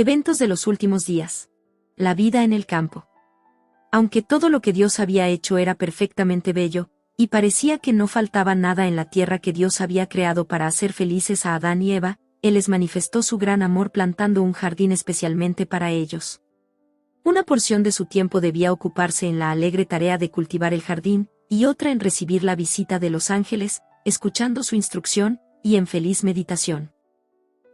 Eventos de los últimos días. La vida en el campo. Aunque todo lo que Dios había hecho era perfectamente bello, y parecía que no faltaba nada en la tierra que Dios había creado para hacer felices a Adán y Eva, Él les manifestó su gran amor plantando un jardín especialmente para ellos. Una porción de su tiempo debía ocuparse en la alegre tarea de cultivar el jardín, y otra en recibir la visita de los ángeles, escuchando su instrucción, y en feliz meditación.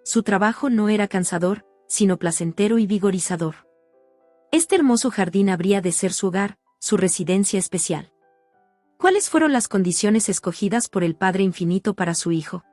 Su trabajo no era cansador, sino placentero y vigorizador. Este hermoso jardín habría de ser su hogar, su residencia especial. ¿Cuáles fueron las condiciones escogidas por el Padre Infinito para su Hijo?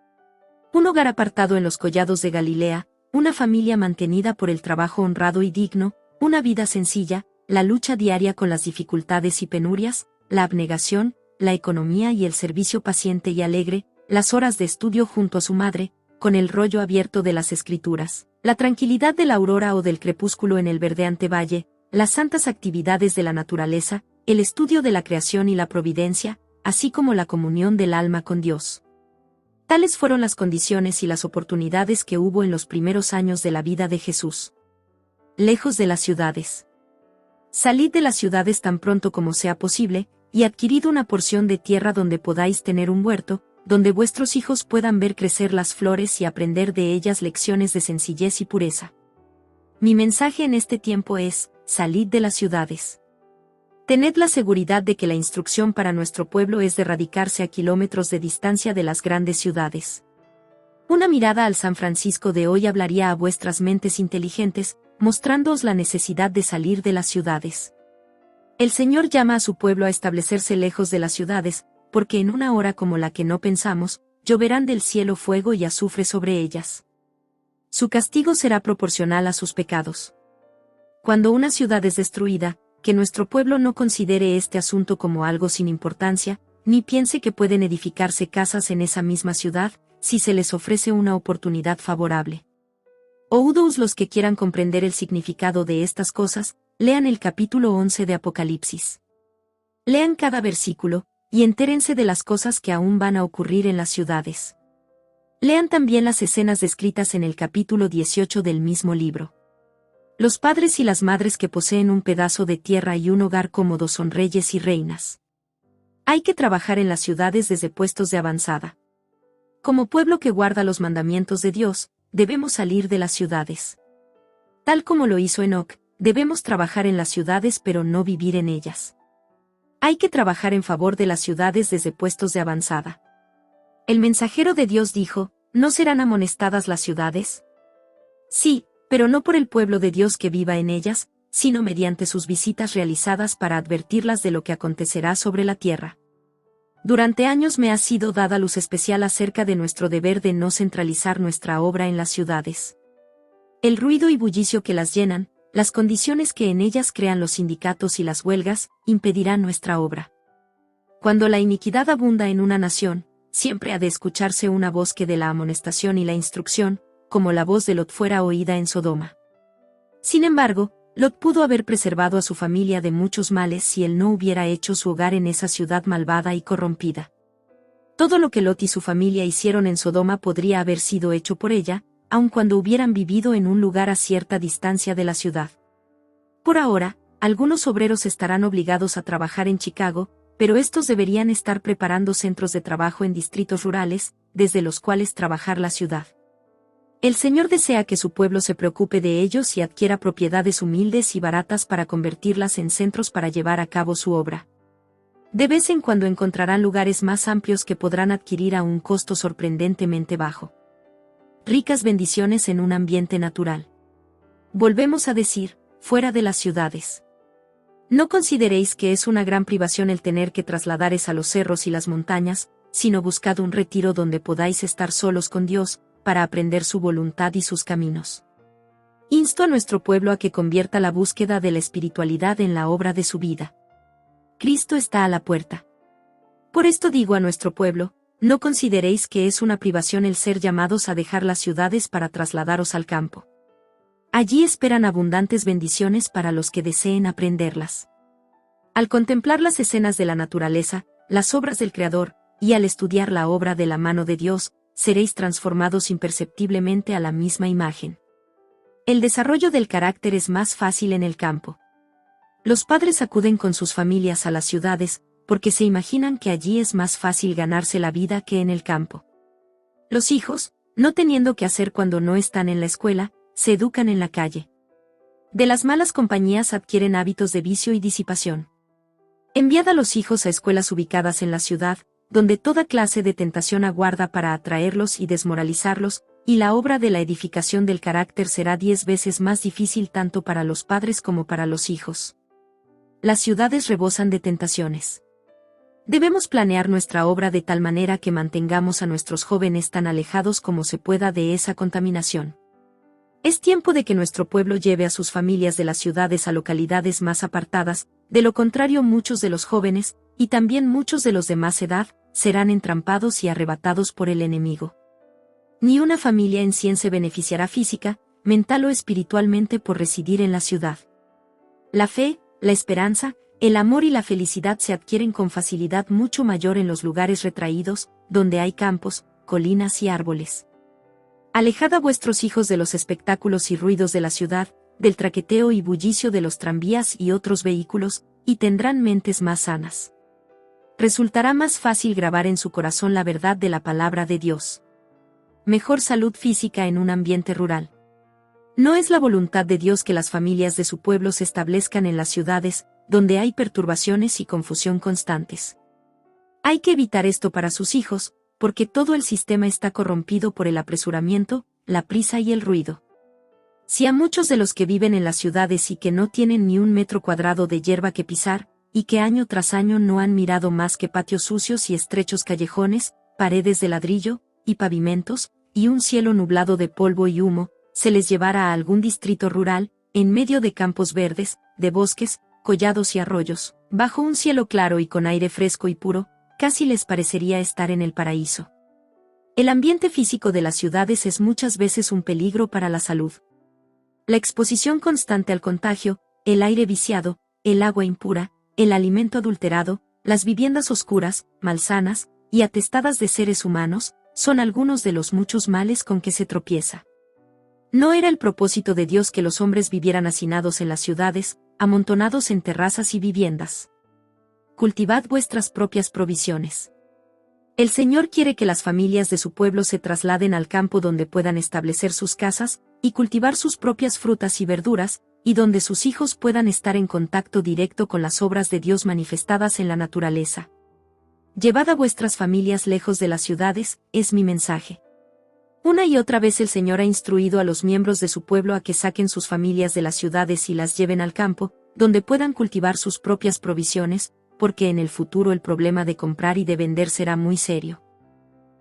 Un hogar apartado en los collados de Galilea, una familia mantenida por el trabajo honrado y digno, una vida sencilla, la lucha diaria con las dificultades y penurias, la abnegación, la economía y el servicio paciente y alegre, las horas de estudio junto a su madre, con el rollo abierto de las Escrituras, la tranquilidad de la aurora o del crepúsculo en el verdeante valle, las santas actividades de la naturaleza, el estudio de la creación y la providencia, así como la comunión del alma con Dios. Tales fueron las condiciones y las oportunidades que hubo en los primeros años de la vida de Jesús. Lejos de las ciudades. Salid de las ciudades tan pronto como sea posible, y adquirid una porción de tierra donde podáis tener un huerto, donde vuestros hijos puedan ver crecer las flores y aprender de ellas lecciones de sencillez y pureza. Mi mensaje en este tiempo es: salid de las ciudades. Tened la seguridad de que la instrucción para nuestro pueblo es de radicarse a kilómetros de distancia de las grandes ciudades. Una mirada al San Francisco de hoy hablaría a vuestras mentes inteligentes, mostrándoos la necesidad de salir de las ciudades. El Señor llama a su pueblo a establecerse lejos de las ciudades, porque en una hora como la que no pensamos, lloverán del cielo fuego y azufre sobre ellas. Su castigo será proporcional a sus pecados. Cuando una ciudad es destruida, que nuestro pueblo no considere este asunto como algo sin importancia, ni piense que pueden edificarse casas en esa misma ciudad, si se les ofrece una oportunidad favorable. Oídos los que quieran comprender el significado de estas cosas, lean el capítulo 11 de Apocalipsis. Lean cada versículo, y entérense de las cosas que aún van a ocurrir en las ciudades. Lean también las escenas descritas en el capítulo 18 del mismo libro. Los padres y las madres que poseen un pedazo de tierra y un hogar cómodo son reyes y reinas. Hay que trabajar en las ciudades desde puestos de avanzada. Como pueblo que guarda los mandamientos de Dios, debemos salir de las ciudades. Tal como lo hizo Enoc, debemos trabajar en las ciudades pero no vivir en ellas. Hay que trabajar en favor de las ciudades desde puestos de avanzada. El mensajero de Dios dijo: ¿no serán amonestadas las ciudades? Sí, pero no por el pueblo de Dios que viva en ellas, sino mediante sus visitas realizadas para advertirlas de lo que acontecerá sobre la tierra. Durante años me ha sido dada luz especial acerca de nuestro deber de no centralizar nuestra obra en las ciudades. El ruido y bullicio que las llenan, las condiciones que en ellas crean los sindicatos y las huelgas, impedirán nuestra obra. Cuando la iniquidad abunda en una nación, siempre ha de escucharse una voz que de la amonestación y la instrucción, como la voz de Lot fuera oída en Sodoma. Sin embargo, Lot pudo haber preservado a su familia de muchos males si él no hubiera hecho su hogar en esa ciudad malvada y corrompida. Todo lo que Lot y su familia hicieron en Sodoma podría haber sido hecho por ella, aun cuando hubieran vivido en un lugar a cierta distancia de la ciudad. Por ahora, algunos obreros estarán obligados a trabajar en Chicago, pero estos deberían estar preparando centros de trabajo en distritos rurales, desde los cuales trabajar la ciudad. El Señor desea que su pueblo se preocupe de ellos y adquiera propiedades humildes y baratas para convertirlas en centros para llevar a cabo su obra. De vez en cuando encontrarán lugares más amplios que podrán adquirir a un costo sorprendentemente bajo. Ricas bendiciones en un ambiente natural. Volvemos a decir, fuera de las ciudades. No consideréis que es una gran privación el tener que trasladaros a los cerros y las montañas, sino buscad un retiro donde podáis estar solos con Dios, para aprender su voluntad y sus caminos. Insto a nuestro pueblo a que convierta la búsqueda de la espiritualidad en la obra de su vida. Cristo está a la puerta. Por esto digo a nuestro pueblo: no consideréis que es una privación el ser llamados a dejar las ciudades para trasladaros al campo. Allí esperan abundantes bendiciones para los que deseen aprenderlas. Al contemplar las escenas de la naturaleza, las obras del Creador, y al estudiar la obra de la mano de Dios, seréis transformados imperceptiblemente a la misma imagen. El desarrollo del carácter es más fácil en el campo. Los padres acuden con sus familias a las ciudades, porque se imaginan que allí es más fácil ganarse la vida que en el campo. Los hijos, no teniendo qué hacer cuando no están en la escuela, se educan en la calle. De las malas compañías adquieren hábitos de vicio y disipación. Enviad a los hijos a escuelas ubicadas en la ciudad, donde toda clase de tentación aguarda para atraerlos y desmoralizarlos, y la obra de la edificación del carácter será 10 veces más difícil tanto para los padres como para los hijos. Las ciudades rebosan de tentaciones. Debemos planear nuestra obra de tal manera que mantengamos a nuestros jóvenes tan alejados como se pueda de esa contaminación. Es tiempo de que nuestro pueblo lleve a sus familias de las ciudades a localidades más apartadas, de lo contrario muchos de los jóvenes, y también muchos de los de más edad, serán entrampados y arrebatados por el enemigo. Ni una familia en sí se beneficiará física, mental o espiritualmente por residir en la ciudad. La fe, la esperanza, el amor y la felicidad se adquieren con facilidad mucho mayor en los lugares retraídos, donde hay campos, colinas y árboles. Alejad a vuestros hijos de los espectáculos y ruidos de la ciudad, del traqueteo y bullicio de los tranvías y otros vehículos, y tendrán mentes más sanas. Resultará más fácil grabar en su corazón la verdad de la palabra de Dios. Mejor salud física en un ambiente rural. No es la voluntad de Dios que las familias de su pueblo se establezcan en las ciudades, donde hay perturbaciones y confusión constantes. Hay que evitar esto para sus hijos, porque todo el sistema está corrompido por el apresuramiento, la prisa y el ruido. Si a muchos de los que viven en las ciudades y que no tienen ni un metro cuadrado de hierba que pisar, y que año tras año no han mirado más que patios sucios y estrechos callejones, paredes de ladrillo, y pavimentos, y un cielo nublado de polvo y humo, se les llevara a algún distrito rural, en medio de campos verdes, de bosques, collados y arroyos, bajo un cielo claro y con aire fresco y puro, casi les parecería estar en el paraíso. El ambiente físico de las ciudades es muchas veces un peligro para la salud. La exposición constante al contagio, el aire viciado, el agua impura, el alimento adulterado, las viviendas oscuras, malsanas, y atestadas de seres humanos, son algunos de los muchos males con que se tropieza. No era el propósito de Dios que los hombres vivieran hacinados en las ciudades, amontonados en terrazas y viviendas. Cultivad vuestras propias provisiones. El Señor quiere que las familias de su pueblo se trasladen al campo donde puedan establecer sus casas, y cultivar sus propias frutas y verduras, y donde sus hijos puedan estar en contacto directo con las obras de Dios manifestadas en la naturaleza. Llevad a vuestras familias lejos de las ciudades, es mi mensaje. Una y otra vez el Señor ha instruido a los miembros de su pueblo a que saquen sus familias de las ciudades y las lleven al campo, donde puedan cultivar sus propias provisiones, porque en el futuro el problema de comprar y de vender será muy serio.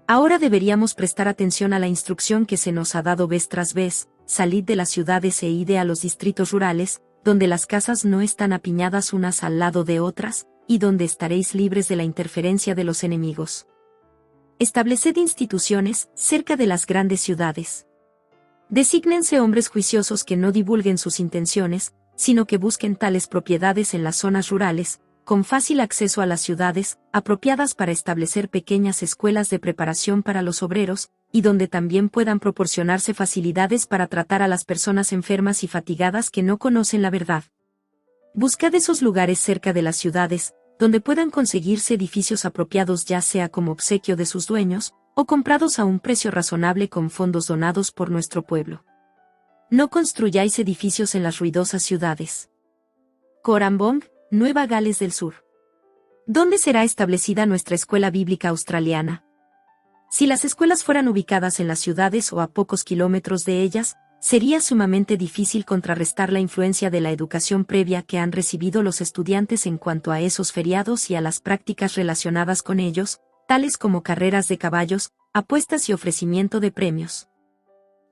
Ahora deberíamos prestar atención a la instrucción que se nos ha dado vez tras vez: salid de las ciudades e id a los distritos rurales, donde las casas no están apiñadas unas al lado de otras, y donde estaréis libres de la interferencia de los enemigos. Estableced instituciones cerca de las grandes ciudades. Desígnense hombres juiciosos que no divulguen sus intenciones, sino que busquen tales propiedades en las zonas rurales, con fácil acceso a las ciudades, apropiadas para establecer pequeñas escuelas de preparación para los obreros, y donde también puedan proporcionarse facilidades para tratar a las personas enfermas y fatigadas que no conocen la verdad. Buscad esos lugares cerca de las ciudades, donde puedan conseguirse edificios apropiados ya sea como obsequio de sus dueños, o comprados a un precio razonable con fondos donados por nuestro pueblo. No construyáis edificios en las ruidosas ciudades. Corambong, Nueva Gales del Sur. ¿Dónde será establecida nuestra escuela bíblica australiana? Si las escuelas fueran ubicadas en las ciudades o a pocos kilómetros de ellas, sería sumamente difícil contrarrestar la influencia de la educación previa que han recibido los estudiantes en cuanto a esos feriados y a las prácticas relacionadas con ellos, tales como carreras de caballos, apuestas y ofrecimiento de premios.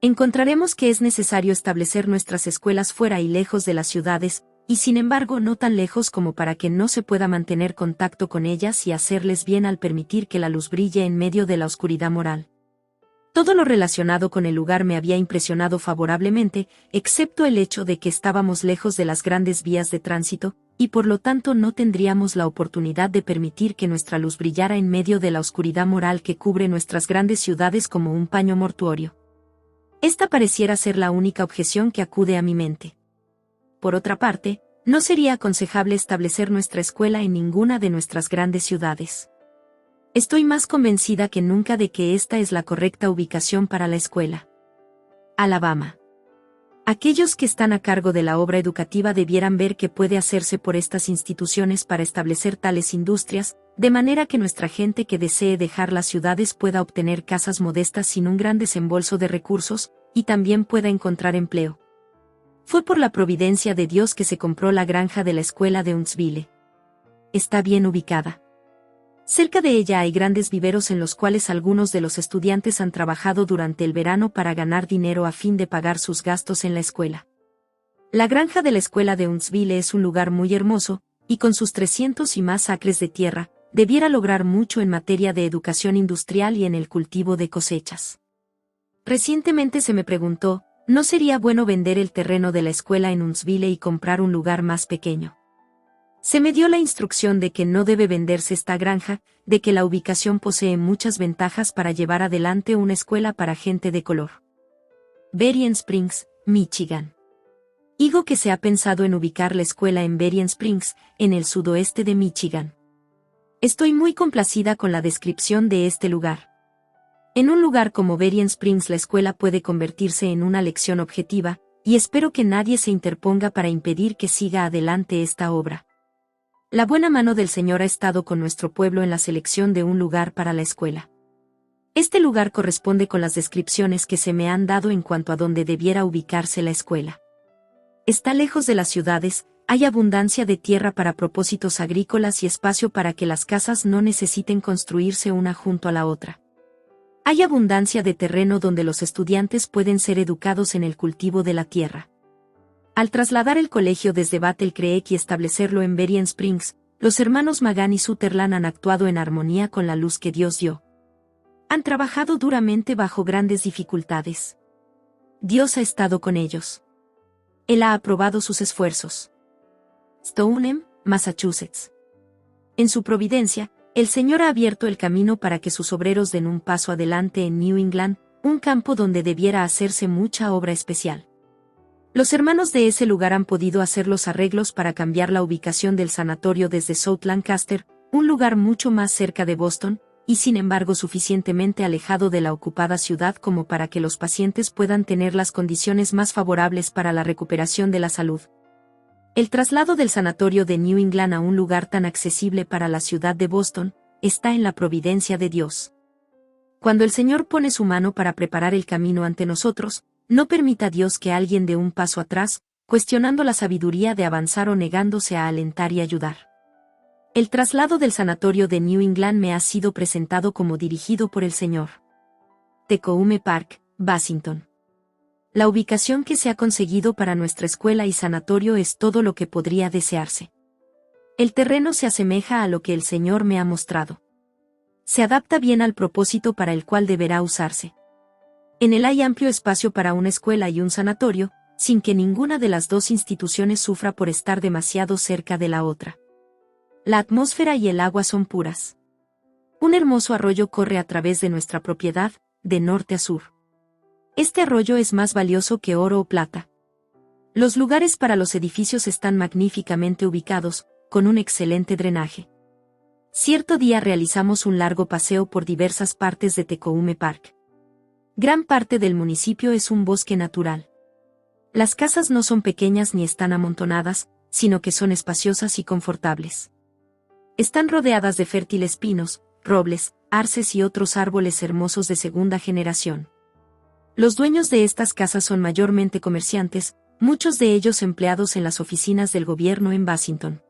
Encontraremos que es necesario establecer nuestras escuelas fuera y lejos de las ciudades, y sin embargo no tan lejos como para que no se pueda mantener contacto con ellas y hacerles bien al permitir que la luz brille en medio de la oscuridad moral. Todo lo relacionado con el lugar me había impresionado favorablemente, excepto el hecho de que estábamos lejos de las grandes vías de tránsito, y por lo tanto no tendríamos la oportunidad de permitir que nuestra luz brillara en medio de la oscuridad moral que cubre nuestras grandes ciudades como un paño mortuorio. Esta pareciera ser la única objeción que acude a mi mente. Por otra parte, no sería aconsejable establecer nuestra escuela en ninguna de nuestras grandes ciudades. Estoy más convencida que nunca de que esta es la correcta ubicación para la escuela. Alabama. Aquellos que están a cargo de la obra educativa debieran ver qué puede hacerse por estas instituciones para establecer tales industrias, de manera que nuestra gente que desee dejar las ciudades pueda obtener casas modestas sin un gran desembolso de recursos, y también pueda encontrar empleo. Fue por la providencia de Dios que se compró la granja de la escuela de Huntsville. Está bien ubicada. Cerca de ella hay grandes viveros en los cuales algunos de los estudiantes han trabajado durante el verano para ganar dinero a fin de pagar sus gastos en la escuela. La granja de la escuela de Huntsville es un lugar muy hermoso, y con sus 300 y más acres de tierra, debiera lograr mucho en materia de educación industrial y en el cultivo de cosechas. Recientemente se me preguntó, ¿no sería bueno vender el terreno de la escuela en Huntsville y comprar un lugar más pequeño? Se me dio la instrucción de que no debe venderse esta granja, de que la ubicación posee muchas ventajas para llevar adelante una escuela para gente de color. Berrien Springs, Michigan. Digo que se ha pensado en ubicar la escuela en Berrien Springs, en el sudoeste de Michigan. Estoy muy complacida con la descripción de este lugar. En un lugar como Berrien Springs la escuela puede convertirse en una lección objetiva, y espero que nadie se interponga para impedir que siga adelante esta obra. La buena mano del Señor ha estado con nuestro pueblo en la selección de un lugar para la escuela. Este lugar corresponde con las descripciones que se me han dado en cuanto a dónde debiera ubicarse la escuela. Está lejos de las ciudades, hay abundancia de tierra para propósitos agrícolas y espacio para que las casas no necesiten construirse una junto a la otra. Hay abundancia de terreno donde los estudiantes pueden ser educados en el cultivo de la tierra. Al trasladar el colegio desde Battle Creek y establecerlo en Berrien Springs, los hermanos Magan y Sutherland han actuado en armonía con la luz que Dios dio. Han trabajado duramente bajo grandes dificultades. Dios ha estado con ellos. Él ha aprobado sus esfuerzos. Stoneham, Massachusetts. En su providencia, el Señor ha abierto el camino para que sus obreros den un paso adelante en New England, un campo donde debiera hacerse mucha obra especial. Los hermanos de ese lugar han podido hacer los arreglos para cambiar la ubicación del sanatorio desde South Lancaster, un lugar mucho más cerca de Boston, y sin embargo suficientemente alejado de la ocupada ciudad como para que los pacientes puedan tener las condiciones más favorables para la recuperación de la salud. El traslado del sanatorio de New England a un lugar tan accesible para la ciudad de Boston, está en la providencia de Dios. Cuando el Señor pone su mano para preparar el camino ante nosotros, no permita Dios que alguien dé un paso atrás, cuestionando la sabiduría de avanzar o negándose a alentar y ayudar. El traslado del sanatorio de New England me ha sido presentado como dirigido por el Señor. Tecoume Park, Bassington. La ubicación que se ha conseguido para nuestra escuela y sanatorio es todo lo que podría desearse. El terreno se asemeja a lo que el Señor me ha mostrado. Se adapta bien al propósito para el cual deberá usarse. En él hay amplio espacio para una escuela y un sanatorio, sin que ninguna de las dos instituciones sufra por estar demasiado cerca de la otra. La atmósfera y el agua son puras. Un hermoso arroyo corre a través de nuestra propiedad, de norte a sur. Este arroyo es más valioso que oro o plata. Los lugares para los edificios están magníficamente ubicados, con un excelente drenaje. Cierto día realizamos un largo paseo por diversas partes de Tecoume Park. Gran parte del municipio es un bosque natural. Las casas no son pequeñas ni están amontonadas, sino que son espaciosas y confortables. Están rodeadas de fértiles pinos, robles, arces y otros árboles hermosos de segunda generación. Los dueños de estas casas son mayormente comerciantes, muchos de ellos empleados en las oficinas del gobierno en Bassington.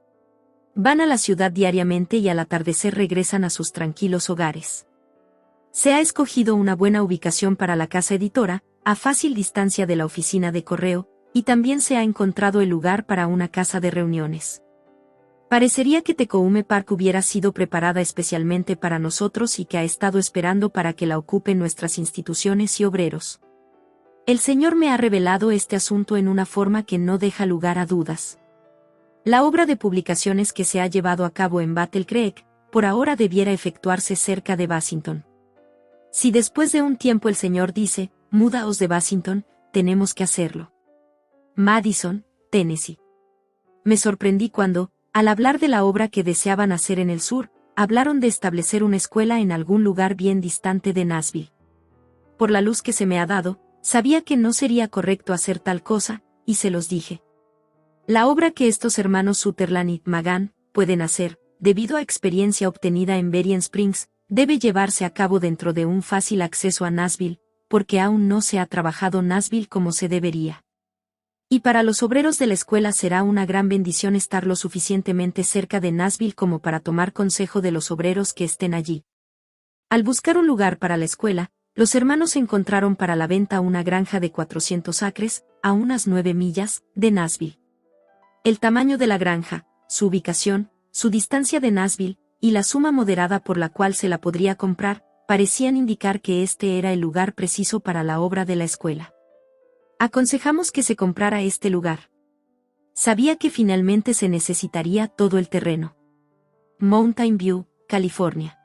Van a la ciudad diariamente y al atardecer regresan a sus tranquilos hogares. Se ha escogido una buena ubicación para la casa editora, a fácil distancia de la oficina de correo, y también se ha encontrado el lugar para una casa de reuniones. Parecería que Tecoume Park hubiera sido preparada especialmente para nosotros y que ha estado esperando para que la ocupen nuestras instituciones y obreros. El Señor me ha revelado este asunto en una forma que no deja lugar a dudas. La obra de publicaciones que se ha llevado a cabo en Battle Creek, por ahora debiera efectuarse cerca de Bassington. Si después de un tiempo el Señor dice, mudaos de Bassington, tenemos que hacerlo. Madison, Tennessee. Me sorprendí cuando, al hablar de la obra que deseaban hacer en el sur, hablaron de establecer una escuela en algún lugar bien distante de Nashville. Por la luz que se me ha dado, sabía que no sería correcto hacer tal cosa, y se los dije. La obra que estos hermanos Sutherland y Magan pueden hacer, debido a experiencia obtenida en Berrien Springs, debe llevarse a cabo dentro de un fácil acceso a Nashville, porque aún no se ha trabajado Nashville como se debería. Y para los obreros de la escuela será una gran bendición estar lo suficientemente cerca de Nashville como para tomar consejo de los obreros que estén allí. Al buscar un lugar para la escuela, los hermanos encontraron para la venta una granja de 400 acres, a unas 9 millas, de Nashville. El tamaño de la granja, su ubicación, su distancia de Nashville, y la suma moderada por la cual se la podría comprar, parecían indicar que este era el lugar preciso para la obra de la escuela. Aconsejamos que se comprara este lugar. Sabía que finalmente se necesitaría todo el terreno. Mountain View, California.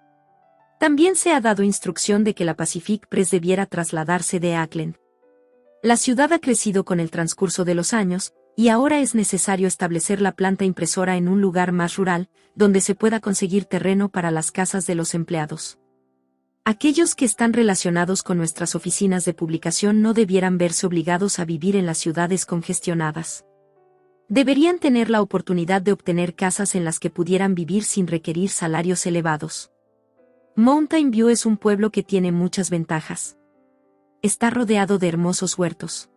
También se ha dado instrucción de que la Pacific Press debiera trasladarse de Oakland. La ciudad ha crecido con el transcurso de los años, y ahora es necesario establecer la planta impresora en un lugar más rural, donde se pueda conseguir terreno para las casas de los empleados. Aquellos que están relacionados con nuestras oficinas de publicación no debieran verse obligados a vivir en las ciudades congestionadas. Deberían tener la oportunidad de obtener casas en las que pudieran vivir sin requerir salarios elevados. Mountain View es un pueblo que tiene muchas ventajas. Está rodeado de hermosos huertos.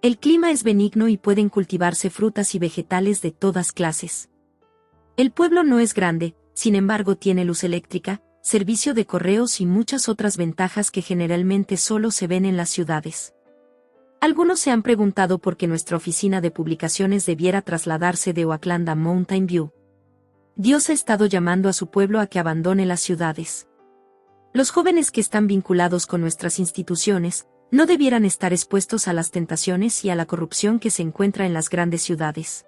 El clima es benigno y pueden cultivarse frutas y vegetales de todas clases. El pueblo no es grande, sin embargo tiene luz eléctrica, servicio de correos y muchas otras ventajas que generalmente solo se ven en las ciudades. Algunos se han preguntado por qué nuestra oficina de publicaciones debiera trasladarse de Oakland a Mountain View. Dios ha estado llamando a su pueblo a que abandone las ciudades. Los jóvenes que están vinculados con nuestras instituciones no debieran estar expuestos a las tentaciones y a la corrupción que se encuentra en las grandes ciudades.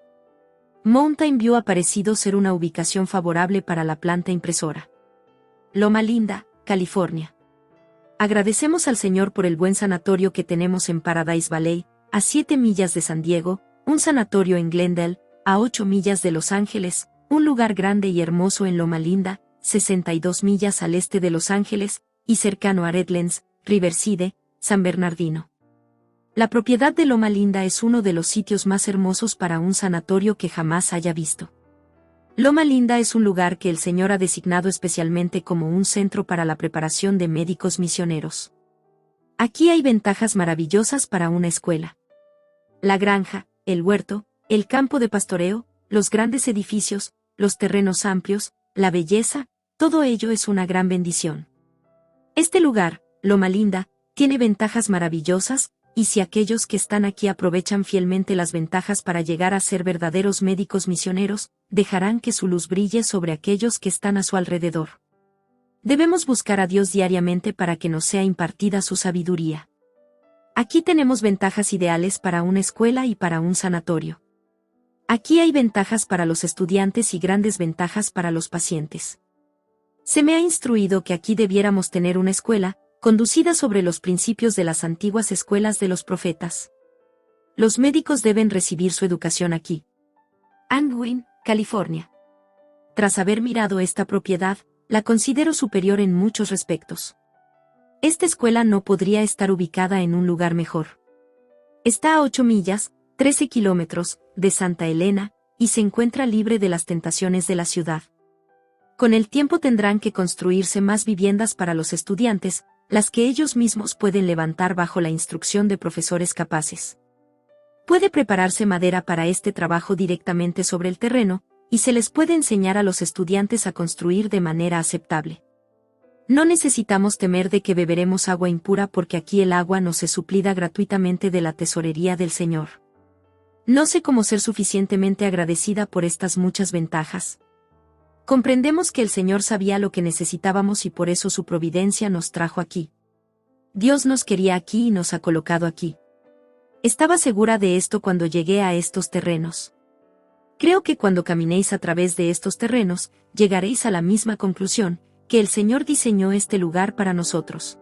Mountain View ha parecido ser una ubicación favorable para la planta impresora. Loma Linda, California. Agradecemos al Señor por el buen sanatorio que tenemos en Paradise Valley, a 7 millas de San Diego, un sanatorio en Glendale, a 8 millas de Los Ángeles, un lugar grande y hermoso en Loma Linda, 62 millas al este de Los Ángeles, y cercano a Redlands, Riverside, San Bernardino. La propiedad de Loma Linda es uno de los sitios más hermosos para un sanatorio que jamás haya visto. Loma Linda es un lugar que el Señor ha designado especialmente como un centro para la preparación de médicos misioneros. Aquí hay ventajas maravillosas para una escuela. La granja, el huerto, el campo de pastoreo, los grandes edificios, los terrenos amplios, la belleza, todo ello es una gran bendición. Este lugar, Loma Linda, tiene ventajas maravillosas, y si aquellos que están aquí aprovechan fielmente las ventajas para llegar a ser verdaderos médicos misioneros, dejarán que su luz brille sobre aquellos que están a su alrededor. Debemos buscar a Dios diariamente para que nos sea impartida su sabiduría. Aquí tenemos ventajas ideales para una escuela y para un sanatorio. Aquí hay ventajas para los estudiantes y grandes ventajas para los pacientes. Se me ha instruido que aquí debiéramos tener una escuela, conducida sobre los principios de las antiguas escuelas de los profetas. Los médicos deben recibir su educación aquí. Angwin, California. Tras haber mirado esta propiedad, la considero superior en muchos respectos. Esta escuela no podría estar ubicada en un lugar mejor. Está a 8 millas, 13 kilómetros, de Santa Elena, y se encuentra libre de las tentaciones de la ciudad. Con el tiempo tendrán que construirse más viviendas para los estudiantes, las que ellos mismos pueden levantar bajo la instrucción de profesores capaces. Puede prepararse madera para este trabajo directamente sobre el terreno, y se les puede enseñar a los estudiantes a construir de manera aceptable. No necesitamos temer de que beberemos agua impura porque aquí el agua nos es suplida gratuitamente de la tesorería del Señor. No sé cómo ser suficientemente agradecida por estas muchas ventajas. Comprendemos que el Señor sabía lo que necesitábamos y por eso su providencia nos trajo aquí. Dios nos quería aquí y nos ha colocado aquí. Estaba segura de esto cuando llegué a estos terrenos. Creo que cuando caminéis a través de estos terrenos, llegaréis a la misma conclusión, que el Señor diseñó este lugar para nosotros.